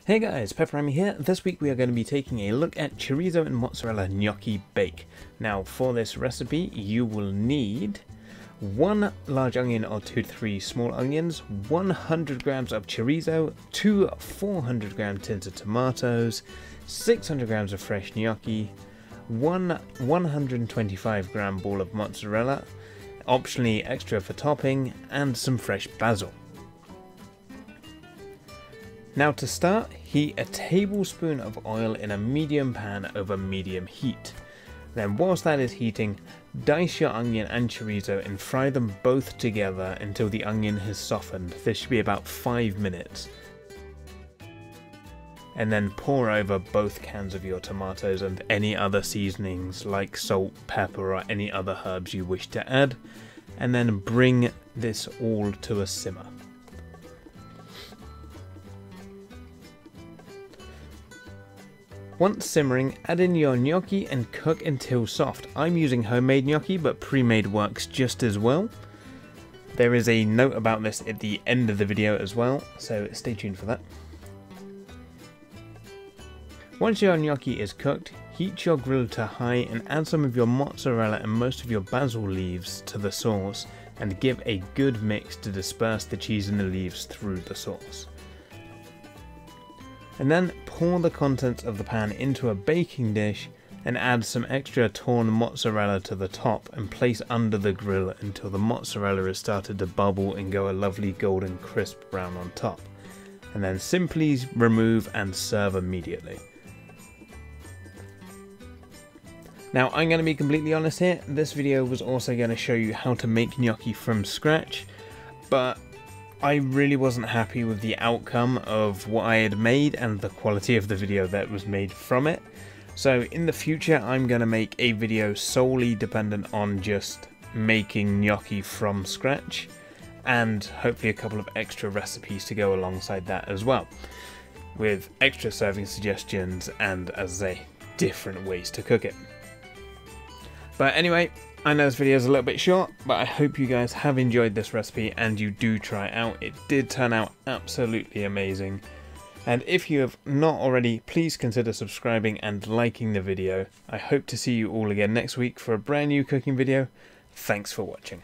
Hey guys, PepperAmmy here. This week we are going to be taking a look at chorizo and mozzarella gnocchi bake. Now for this recipe you will need 1 large onion or 2 to 3 small onions, 100 grams of chorizo, 2 400 gram tins of tomatoes, 600 grams of fresh gnocchi, 1 125 gram ball of mozzarella, optionally extra for topping, and some fresh basil. Now to start, heat a tablespoon of oil in a medium pan over medium heat. Then whilst that is heating, dice your onion and chorizo and fry them both together until the onion has softened. This should be about 5 minutes. And then pour over both cans of your tomatoes and any other seasonings like salt, pepper, or any other herbs you wish to add. And then bring this all to a simmer. Once simmering, add in your gnocchi and cook until soft. I'm using homemade gnocchi, but pre-made works just as well. There is a note about this at the end of the video as well, so stay tuned for that. Once your gnocchi is cooked, heat your grill to high and add some of your mozzarella and most of your basil leaves to the sauce and give a good mix to disperse the cheese and the leaves through the sauce. And then pour the contents of the pan into a baking dish and add some extra torn mozzarella to the top and place under the grill until the mozzarella has started to bubble and go a lovely golden crisp brown on top. And then simply remove and serve immediately. Now I'm going to be completely honest here, this video was also going to show you how to make gnocchi from scratch, but I really wasn't happy with the outcome of what I had made and the quality of the video that was made from it. So in the future I'm going to make a video solely dependent on just making gnocchi from scratch, and hopefully a couple of extra recipes to go alongside that as well, with extra serving suggestions and, as I say, different ways to cook it. But anyway, I know this video is a little bit short, but I hope you guys have enjoyed this recipe and you do try it out. It did turn out absolutely amazing. And if you have not already, please consider subscribing and liking the video. I hope to see you all again next week for a brand new cooking video. Thanks for watching.